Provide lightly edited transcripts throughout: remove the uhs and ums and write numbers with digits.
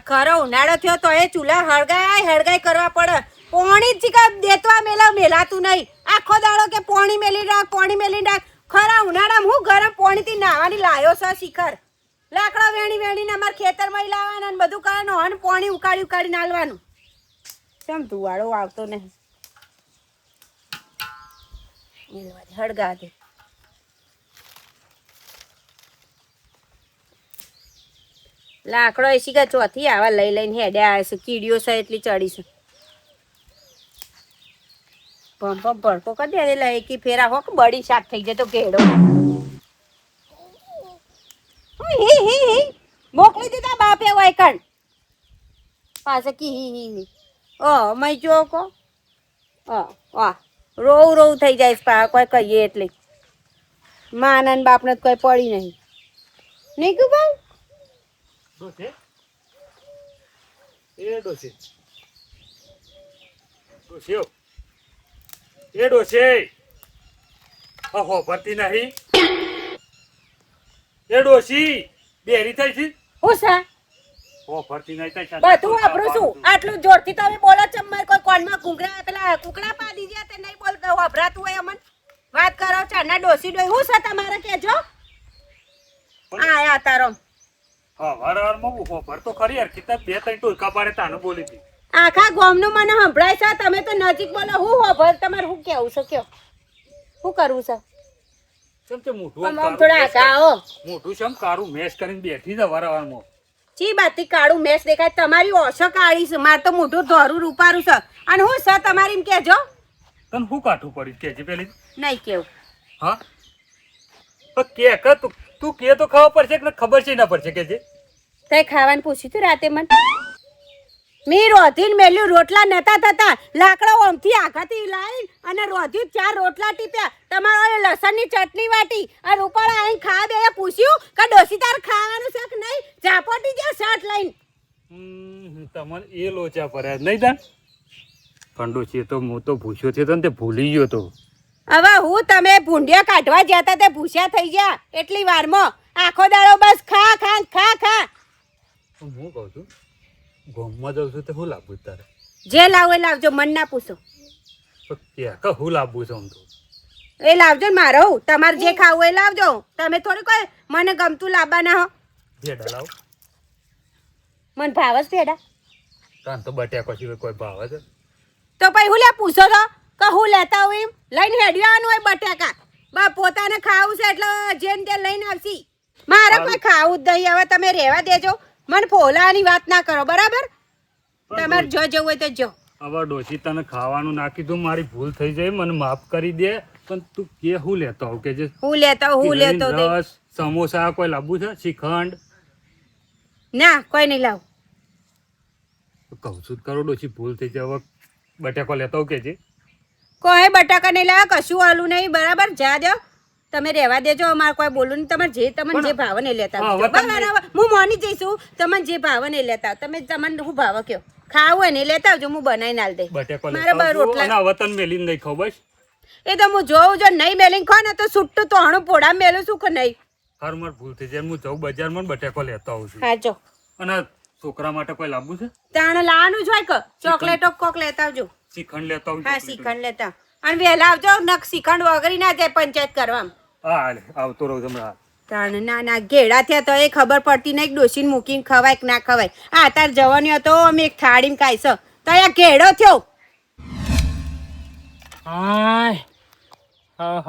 ખરો ઉનાળો થયો તો એ ચૂલા હળગાઈ કરવા પડે. પોણી જ ચીકા દેતવા મેલાતું નહીં. આખો દાડો કે પોણી મેલી રાખ. ખરા ઉનાળામાં હું ગરમ પોણીથી નાવાની લાયો છે શિખર. લાકડા વેણીને અમારા ખેતરમાં લાવવાના ને બધું કરવાનું અને પોણી ઉકાળી નાલવાનું. કેમ ધુવાળો આવતો નહીં. હળગા દે. લાકડો એસી કે ચોથી આવા લઈને હેડ્યા આવે છે. કીડીઓ છે એટલી ચડીશું. ભડકો કરી દે લે એકી ફેરા હોક બડી શાક થઈ જાય તો ઘેડો. મોકલી દીધા બાપે વાયકણ પાસે કી મય જો કો રોવ થઈ જાય કોઈ કહીએ એટલે માના બાપને કોઈ પડી નહીં કે ભાઈ ભરતી નહીં એ ડોસી બેરી થઈ છે. હું છે ભરતી નહીં થઈ બધું વાપરું છું. આટલું જોરથી તમે બોલો છો. મારે કોઈ કોનમાં કુકડા પેલા કુકડા પાડી ગયા તે નહીં બોલતો વભરાતું હોય અમન. વાત કરો ચાના ડોસી ડોઈ હું છે તમારે કેજો. આયા તારો ભરતો ખરી યાર કિતાબ 2-3 ટોલકા પાડે તાને બોલી હતી. આખા ગામનું મને સંભળાય છે. તમે તો નજીક બોલો. હું હોભર તમારે શું કેવું છે કયો શું કરવું છે? મોટું શમ કાળું મેસ કરીને બેઠી છે વારવારમાં. ચી બાતી કાળું મેસ દેખાય તમારી ઓછો કાળી છે. મારે તો મોઢું ધોરું રૂપારું છે. અને હું છે તમારી એમ કેજો. તને શું કાઠું પડ્યું કેજે પેલી નહીં કેવું. હા કે તું કે તો ખબર પડશે કે ખબર છે ના પડશે કે છે તે ખાવાનું પૂછ્યું તું રાતે મને. મેં રોધીને મેલ્યું રોટલા નતા થતા. લાકડા ઓમથી આઘાથી લાવી અને રોધ્યું 4 રોટલા ટીપ્યા. તમારો લસણની ચટણી વાટી અને ઉપર આવીને ખા બે પૂછ્યું કે ડોસી તાર ખાવાનું છે કે નહીં. ઝાપોટી ગયા શર્ટ લઈને. તમને એ લોચા પડ્યા નહીં તાન ફંડો છે તો હું તો ભૂસ્યો છે તો તે ભૂલી ગયો તો. હવે હું તમે ભૂંડિયા કાઢવા જતા તે ભૂસ્યા થઈ ગયા એટલી વારમાં. આખો દાડો બસ ખા. હું કહું છું ગોમમાં જાઉં છું તો હું લાવવું તારે? જે લાવો એ લાવજો. મન ના પૂછો. હું લાવવું છું આમ તો એ લાવજો ને મારો. તમારે જે ખાવું એ લાવજો. તમે થોડી કોઈ મને ગમતું લાવવાના હો. ભેડા લાવ. મને ભાવ જ ભેડા. તાન તો બટાકા સિવાય કોઈ ભાવ છે તો પછી હું લે પૂછો તો કે હું લેતા હોય એમ લઈને હેડવાનું હોય બટાકા. બા પોતાને ખાવું છે એટલે જેમ તે લઈને આવશી. મારે કોઈ ખાવું જ નહીં. હવે તમે રહેવા દેજો. મને ફોલાની વાત ના કરો બરાબર. તમારે જો જવું હોય તો જો. હવે ડોસી તને ખાવાનું નાખી દઉં મારી ભૂલ થઈ જાય મને માફ કરી દે. પણ તું કે હું લેતો આવું કે જે હું લેતો રસ સમોસા કોઈ લાવવું છે શ્રીખંડ? ના કોઈ નહીં લાવ. કહું છું કરો ડોસી ભૂલ થઈ જાય. હવે બટાકો લેતો આવું કે છે કોઈ બટાકા નહીં લાવ કશું આલું નહીં બરાબર. જા દો તમે રહેવા દેજો. અમારે કોઈ બોલું નહીં. તમારે જે ભાવ નહીં લેતા હું મોની જઈશું. તમને જે ભાવ નહીં લેતા તમે તમને શું ભાવ કયો ખાવું હોય ને લેતા આવજો. હું બનાવીને આલ દે. મારે રોટલા વતન મેલીને નહીં ખાવ બસ. એ તો હું જોઉં જો નહીં મેલીને ખાવ ને તો છૂટું તો હણું પોડા મેલું શું કે નહીં. હાર માર ભૂલ થઈ જાય. હું જાઉં બજારમાં બટાકો લેતો આવું છું. હા જો. અને છોકરા માટે કોઈ લાવવું છે? તાણે લાવવાનું જ હોય કે ચોકલેટો કોક લેતા આવજો. શ્રીખંડ લેતા આવું. હા શ્રીખંડ લેતા અને વહેલા આવજો. નક શ્રીખંડ વગરી ના જાય પંચાયત કરવામાં. હા આવતો રહું હમણાં. તાણે ના ઘેડા થયા તો એ ખબર પડતી નહીં ડોસીને મૂકીને ખવાય કે ના ખવાય. આ તાર જવાની હતો અમે એક થાળીમાં ખાઈશ તો આ ઘેડો થયો.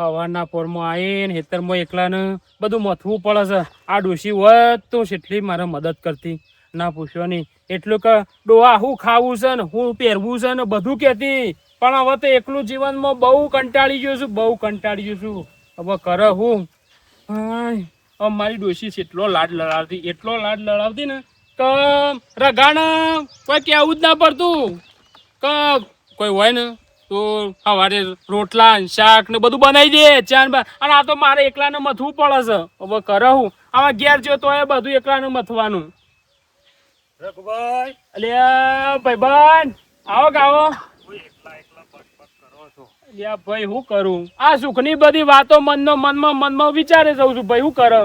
હવાના પોરમાં આવીને હેતરમાં એકલાને બધું મથવું પડે છે. આ ડોસી હોત તો કેટલી મારે મદદ કરતી. ના પૂછ્યો નહીં. એટલું કે ડોહા હું ખાવું છે ને હું પહેરવું છે ને બધું કહેતી. પણ હવે તો એકલું જીવનમાં બહુ કંટાળી ગયો છું. હવે કરે હું મારી ડોસી એટલો લાડ લડાવતી ને કે રગાણ કોઈ કહેવું જ ના પડતું કે કોઈ હોય ને તો સવારે રોટલા શાક ને બધું બનાવી દે ચાન. અને આ તો મારે એકલાને મથવું પડે છે. હવે કરે હું આમાં ઘેર જો તો એ બધું એકલાને મથવાનું. અલ્યા ભાઈબંધ આવો. યા ભાઈ હું કરું આ સુખની બધી વાતો મનમાં વિચારે જઉં છું ભાઈ હું કરે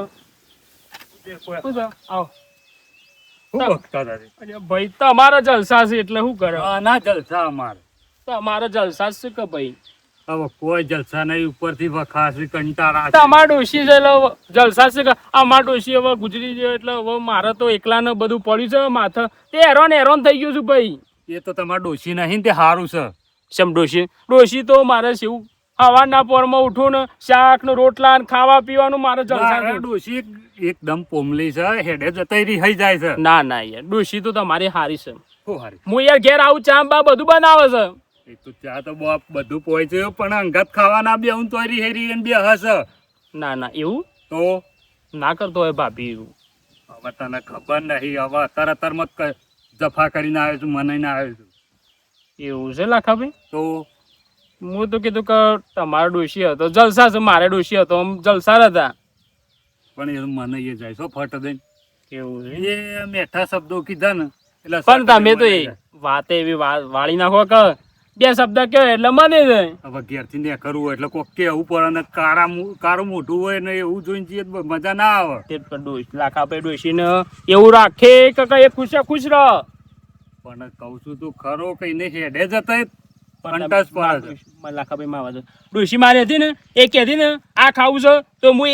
શું છે? આવો શું બકતા હતા રે? અરે ભાઈ તમારા જલસા છે એટલે શું કરે ના જલસા અમારે તમારા જલસા છે કે ભાઈ હવે કોઈ જલસા નહીં, ઉપરથી વખાસી કંટાળા છે. તમારા ડોશી છે એટલે જલસા છે કે અમારા ડોશી હવે ગુજરી ગયો એટલે હવે મારે તો એકલાને બધું પડ્યું છે માથે તે હેરાન થઈ ગયું છું ભાઈ એ તો તમારા ડોશી નહીં ને તે સારું છે. શમ ડોશી તો મારે શું સવારના પોરમાં ઉઠું ને શાક ને રોટલા ને ખાવા પીવાનું મારે જલસા મારા છે. ડોશી એકદમ પોમલી છે, હેડે જતા રહી જાય છે. ના યાર ડોશી તો તમારી હારી છે શું હારી? હું યાર ઘેર આવું ચા બા બધું બનાવે છે એ તો ચા તો બાપ બધું પહોંચે પણ અંગત ખાવાના બે હું તો રહી બે હસ ના એવું તો ના કરતો હોય ભાભી એવું હવે તને ખબર નહીં. હવે તરતરમાં જફા કરીને આવ્યો છું, મને ના આવ્યો છું એવું છે લાખાભાઈ તો હું તો કીધું કે તમારો ડોશી હતો જલસા છે મારે ડોશી હતો આમ જલસા હતા પણ એ મને એ જાય છો ફટ દઈને એવું છે એ મેઠા શબ્દો કીધા ને એટલે પણ તમે તો મને એ વાતે એવી વાળી નાખો કે બે શબ્દ કહો એટલે મને જાય હવે ઘેરથી ને કરવું હોય એટલે કોક કેવું પડે ને કારું મોઢું હોય ને એવું જોઈને જઈએ તો મજા ના આવે. તે લાખાભાઈ ડોશીને એવું રાખે કે કઈ ખુશ રહો પણ કહું છું તું ખરો કઈને હેડે જતા કંટાસ પડે છે. લાખાભાઈ માં ડોશી મારી હતી ને એ કહેતી ને આ ખાવું છે તો હું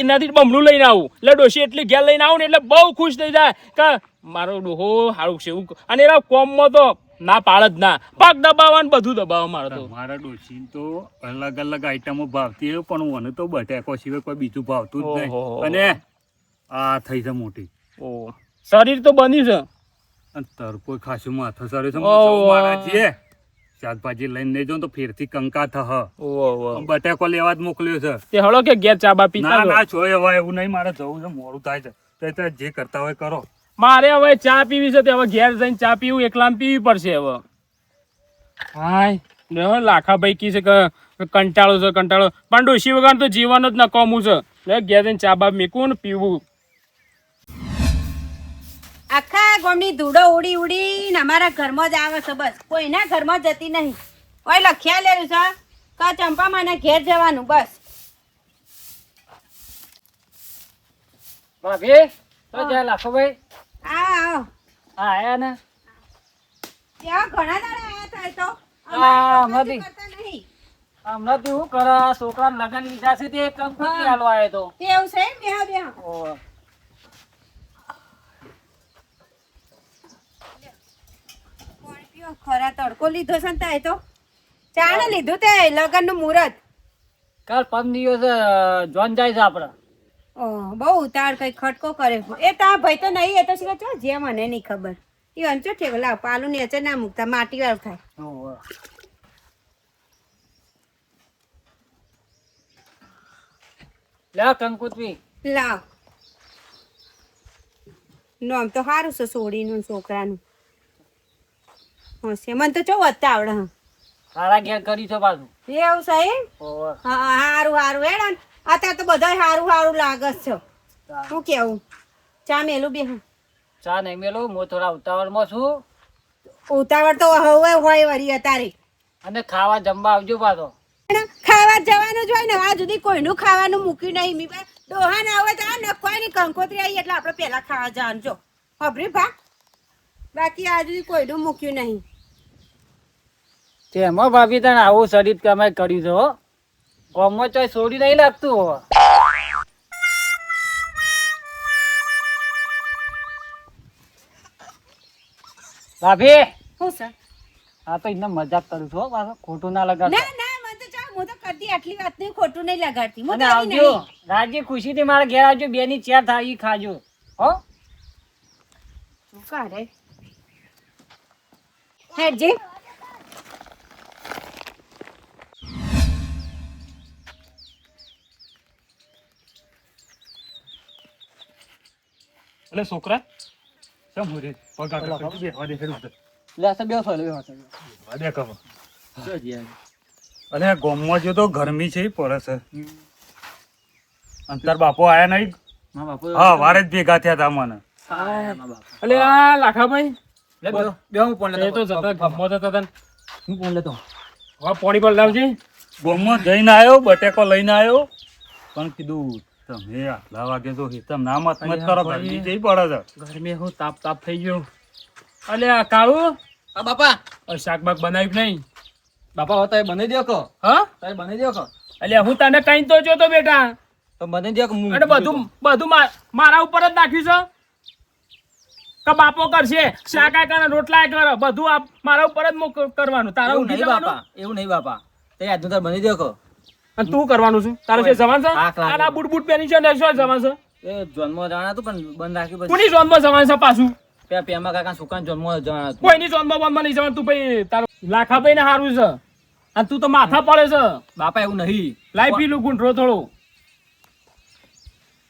એનાથી બમણું લઈને આવું એટલે ડોશી એટલી ઘેર લઈને આવું ને એટલે બહુ ખુશ થઈ જાય કે મારો ડોહો સારું છે એવું. અને એના કોમમાં તો ના પાડ જ ના પગ દબાવવાનું બધું દબાવવા મારે તો મારા ડોશી તો અલગ અલગ આઈટમો ભાવતી હોય પણ મને તો બટાકો સિવાય કોઈ બીજું ભાવતું જ ઓહો. નહીં. અને આ થઈ છે મોટી ઓ શરીર તો બની છે અને તરકો ખાસું માથું સરે છે. ઓહો. મારા છીએ શાકભાજી લઈને નહીં જાઉં તો ફેરથી કંકા થહ બટાકો લેવા જ મોકલ્યો છે. તે હળો કે ઘેર ચા બા પીતા ના રહો. ના છો હવે એવું નહીં, મારે જવું છે, મોડું થાય છે. તો એ તો જે કરતા હોય કરો. મારે હવે ચા પીવી છે તે હવે ઘેર જઈને ચા પીવું એકલામ પીવી પડશે હવે હાય લાખાભાઈ કી છે કે કંટાળો પણ ડોશી વગર તો જીવન જ નકામું છે એટલે ઘેર જઈને ચા બા મેકવું ને પીવું. આખા ગામની ધૂળો ઉડી ઉડીને અમારા ઘરમાં જ આવે છે બસ કોઈના ઘરમાં જતી નહીં. ઓય લખ્યા લેલું છે કે ચંપામાના ઘેર જવાનું બસ. ભાભી તો જાય લાખોભાઈ આવો આયા ને ત્યાં ઘણા દાડા આયા થાય તો હા, અમારે મધી. કરતા નહીં. હમણાં તો શું કરે છોકરાને લગન લીધા છે તે કંકુતરી હાલવા આવ્યો તો એવું છે એમ? બેહો બેહો. ઓહ. પાણી પીવો. ખરા તડકો લીધો છે ને તાય તો ચાને લીધું તે લગનનું મુહૂર્ત. કાલ 5 દિવસ જોન જાય છે આપડે ઓહ બહુ ઉતાર કઈ ખટકો કરે એ તા ભાઈ તો નહીં એ તો શું કહે જે મને નહીં ખબર એ અંચો ઠેકો લાવ પાલું નેચે ના મૂકતા માટી વાળું થાય. ઓહ. લે કંકુતરી લાવ નોમ તો સારું છે સોડીનું ને છોકરાનું હશે મને તો ચો વધતા આવડે હા તારા ઘેર કરી છો પાછું એવું છે એમ? ઓહ. હા સારું સારું હેડન અત્યારે તો બધા સારું સારું લાગે છે. શું કેવું ચા મેલું બે ચા નહીં મેલું હું થોડા ઉતાવળમાં છું ઉતાવળ તો હવે હોય વરી અત્યારે અને ખાવા જમવા આવજો પાછો ખાવા જવાનું જ હોય ને આ સુધી કોઈનું ખાવાનું મૂક્યું નહીં મી ડોહા ના આવે તો આ નખવાય ની કંકોત્રી આવી એટલે આપણે પેલા ખાવા જવાનું જો ખબરી ભા બાકી આ સુધી કોઈનું મૂક્યું નહીં. તેમાં ભાભી તને આવું શરીર કમાઈ કર્યું છે હો ગામમાં ચોય છોડી નહીં લાગતું હો ભાભી શું છે? હા તો એને મજાક કરું છું હો પાછો ખોટું ના લગાડતો ના ના મને તો ચાલ હું તો કરતી આટલી વાત નહીં ખોટું નહીં લગાડતી હું અને તો આવજો રાજી ખુશી થી મારા ઘેર આવજો બે ની ચેર થાય ઈ ખાજો હો શું કરે હેડજી એટલે છોકરા કેમ હોય રે પગાર બેહવા દે હેડું લે સબ બેસો લે બેસો બેહવા દે કમ. અરે ગામમાં જો તો ગરમી છે એ પડે છે. અંતર બાપો આયા નહીં. માં બાપુ હા વારે જ ભેગા થયા હતા મને. એટલે આ લાખાભાઈ લે બેહો હું પણ એ તો જતા ગમો જતા હતા ને. હું પણ લેતો હવે પાણી પર લાવજે. ગોમમાં જઈને આવ્યો, બટેકો લઈને આવ્યો, પણ કીધું તમે આટલા વાગે તો હિતમ ના મત કરો, ગરમી જઈ પડે છે. ગરમી હું તાપ થઈ ગયો. અલ્યા કાળુ, હા બાપા. શાકબાક બનાવ્યું નહીં? બાપા હવે તમે બનાવી દો કો. હા, તમે બનાવી દો કો. અલ્યા હું તને કઈ તો જોતો બેટા, તો બનાવી દો કો. અને બધું મારા ઉપર જ નાખ્યું છે કે બાપો કરશે? શાકા કરે, રોટલા કરે, બધું મારા ઉપર જ કરવાનું. તારા એવું ઉઠી નહીં જવાનું. બાપા, એવું નહીં બાપા. તે આજનું તાર બનાવી દો કો. અને તું કરવાનું છું? તારે છે જવાન છે? આખ લાગે. આ બૂટ પહેરી છે ને શું જવાન છે? એ જોનમાં જવાનું હતું પણ બંધ રાખ્યું પછી. કોની જોનમાં જવાન છે પાછું? ત્યાં પેમા કાકા સુકાન જોનમાં જવાનું હતું. કોઈની જોનમાં નહીં જવાનું. તું ભાઈ તારો લાખાભાઈ ને હારું છે, અને તું તો માથા પડે છે. બાપા એવું નહીં. લાઈ પીલું ગુંઠરો થોડો.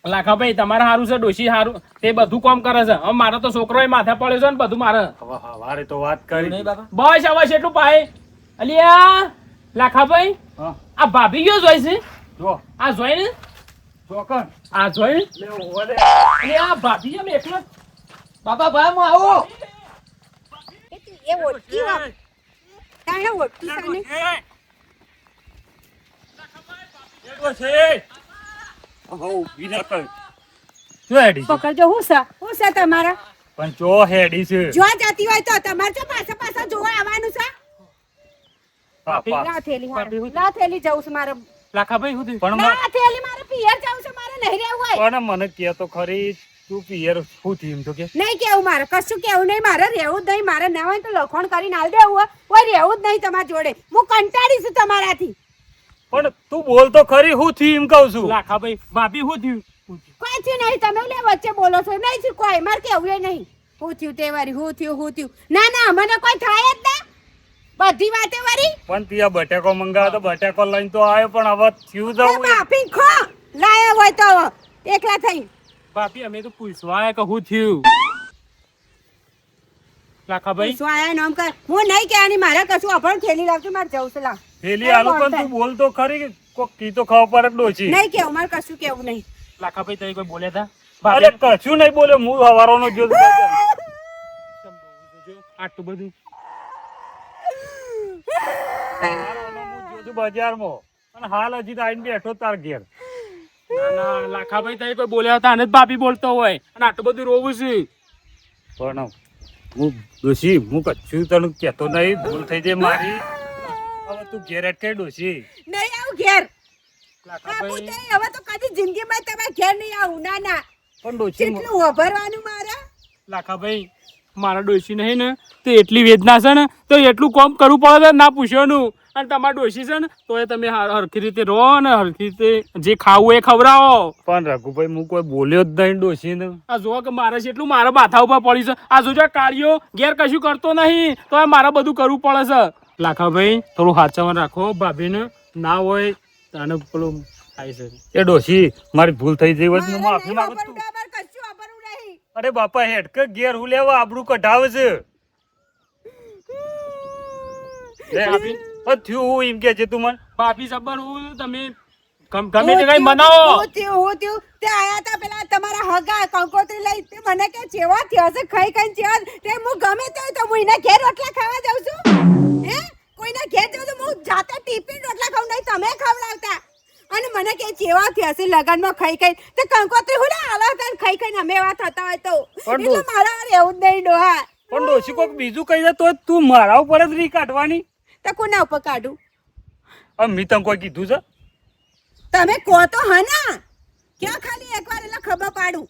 લાખાભાઈ તમારે હારું છે, ડોશી હારું, તે બધું કામ કરે છે. હવે મારો તો છોકરો માથા પડે છે ને બધું મારે. હવે હવારે તો વાત એવું કરી. નહીં બાપા. બસ હવે એટલું પાય. અલિયા લાખાભાઈ, હા, આ ભાભી કયો જોઈ છે? જો આ જોઈ ને? ચોકન આ જોઈ ને? લે ઓરે. અલિયા ભાભી એમ એકલો જ? બાપા ભાઈ હું આવું. એ ઓળખી વાત. તાણે ઓળખી સાને. પકડજો. હું છે તમારા? પણ ચો હેડી છે. જો જતી હોય તો તમારે જો પાછા જોવા આવવાનું છે. પાપા. લા થેલી જવું છે મારે. લાખાભાઈ શું થયું? પણ લા થેલી મારે પિયર જવું છે, મારે નહીં રહેવું હોય. પણ મને કે તો ખરી, તું પિયર શું થયું તો કે? નહીં કેવું મારે, કશું કેવું નહીં મારે, રહેવું જ નહીં મારે. ના હોય તો લખણ કરીને આલ દેવું હોય રહેવું જ નહીં તમારી જોડે. હું કંટાળી છું તમારાથી. પણ તું બોલ તો ખરી, હું થયું એમ કહું છું. લાખાભાઈ ભાભી શું થયું? કોઈ થયું નહીં, તમે લે વચ્ચે બોલો છો. નહીં થયું કોઈ, મારે કેવું નહીં. હું થયું તે વારી, હું થયું. ના મને કોઈ થાય જ ના, બધી વાતે વારી. પણ ત્યાં બટેકો મંગાવ્યો તો બટેકો લઈને તો આવ્યો, પણ હવે થયું તો બાપી ખો લાયા હોય તો એકલા થઈ. ભાભી અમે તો પૂછવા આવ્યા કે શું થયું. લાખાભાઈ શું આયા નામ કર, હું નહીં કહેવાની, મારે કશું અભણ થેલી લાવજો, મારે જવું છે. લાવ થેલી આલુ, પણ તું બોલ તો ખરી કે કોક કી તો ખબર પડે ડોશી. નહીં કેવું, મારે કશું કેવું નહીં. લાખાભાઈ તમે કોઈ બોલ્યા હતા? અરે કશું નહીં બોલ્યો, હું હવારોનો જોતો આટલું બધું બજારમાં, અને હાલ હજી તો આઈને બેઠો તાર ઘેર. ના લાખાભાઈ તમે કોઈ બોલ્યા હતા અને જ ભાભી બોલતો હોય અને આટલું બધું રોવું છે. પણ હું ડોશી, હું કશું તને કહેતો નહીં, ભૂલ થઈ જાય મારી. હવે તું ઘેર અટકે ડોશી. નહીં આવું ઘેર. લાખાભાઈ હવે તો કદી જિંદગીમાં તમારે ઘેર નહીં આવું. ના પણ ડોશી કેટલું વાપરવાનું મારે. લાખાભાઈ મારા ડોશી નહીં ને તો એટલી વેદના છે ને તો એટલું કામ કરવું પડે છે, ના પૂછવાનું. અને તમારા ડોશી છે ને તો એ તમે હરખી રીતે રહો ને હરખી રીતે જે ખાવું એ ખવડાવો. પણ રઘુભાઈ, હું કોઈ બોલ્યો જ નહીં ડોશી ને. આ જો કે મારે છે એટલું મારા માથા ઉપર પડી છે. આ જોજો કાળીઓ ઘેર કશું કરતો નહીં તો મારે બધું કરવું પડે છે. લાખાભાઈ થોડું હાચવણ રાખો, ભાભીને ના હોય તને પેલું થાય છે. એ ડોશી, મારી ભૂલ થઈ ગઈ હોય તો હું માફી માંગુ છું. મારે કશું વાપરવું નહીં. અરે બાપા, હેડ કે ઘેર હું લેવા આબરૂ કઢાવે છે. થયું હું એમ કે છે તું મને? ભાભી સબર હું તમે ગમે તે કઈ મનાવો. હું થયું તે આયા તા પેલા તમારા હગા કંકોત્રી લઈ, તે મને કે જેવા થયો છે ખાઈ જેવા, તે હું ગમે તે હોય તો હું એના ઘેર રોટલા ખાવા જાઉં છું. હે કોઈના ઘેર જાઉં તો હું જાતે ટિફિન રોટલા ખાઉં, નહીં તમે ખવડાવતા. અને મને કે જેવા થયા છે લગનમાં ખાઈ તે કંકોત્રી હું આલા હતા ખાઈ અમે એવા થતા હોય તો. એટલે મારા રહેવું જ નહીં ડોહા. પણ ડોશી કોક બીજું કહી દે તો તું મારા ઉપર જ રી કાઢવાની. તો કોના ઉપર કાઢું? મેં તને કોઈ કીધું છે? તમે કહો તો હના, ક્યાં ખાલી એકવાર એટલે ખબર પાડું.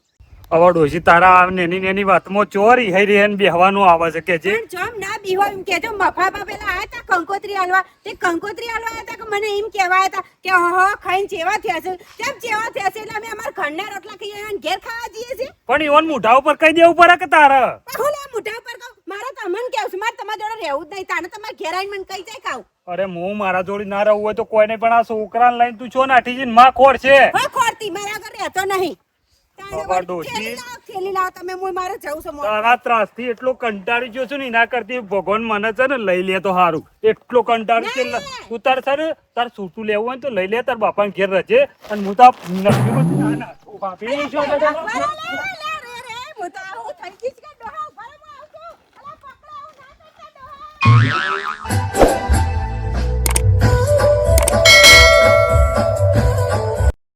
હવે ડોશી, તારા નેની નેની વાતમાં ચોરી હઈ રહી ને બેહવાનું આવે છે કે જે. પણ જમ ના બીવો એમ કેજો. મફામાં પેલા આયા તા કંકોત્રી આલવા, તે કંકોત્રી આલવા આયા તા કે મને એમ કહેવાય હતા કે હો ખાઈને જેવા થયા છે. કેમ જેવા થયા છે એટલે અમે અમારા ઘરના રોટલા ખાઈએ અને ઘેર ખાવા જઈએ છીએ. પણ ઈવન મોઢા ઉપર કહી દેવું પડે કે તારા? હું લે મોઢા ઉપર કહું, મારે તમને કેવું છે, મારે તમારા જોડે રહેવું જ નહીં. તાને તમારે ઘેર આવીને મને કઈ જાય ખાવ. અરે હું મારા જોડી ના રહું હોય તો કોઈ નહીં, પણ આ છોકરાને લઈને તું છો નાઠી જઈને માં ખોર છે. હો ખોરતી મારા ઘરે રહેતો નહીં. બાબા ડોશી, થેલી લાવ તમે, મારે જવું છે. તારા ત્રાસથી એટલો કંટાળી ગયો છું ને, એના કરતી ભગવાન મને છે ને લઈ લે તો સારું. એટલો કંટાળી છે તું તાર છે ને, તાર સૂતું લેવું હોય તો લઈ લે, તાર બાપાને ઘેર રહેજે. અને હું તો ભાભી છો હું તો આવું થઈ ગઈશ કે ડોહા ઉભા રહો, હું આવતો. અલા પકડા, આવું ના કરતા ડોહા.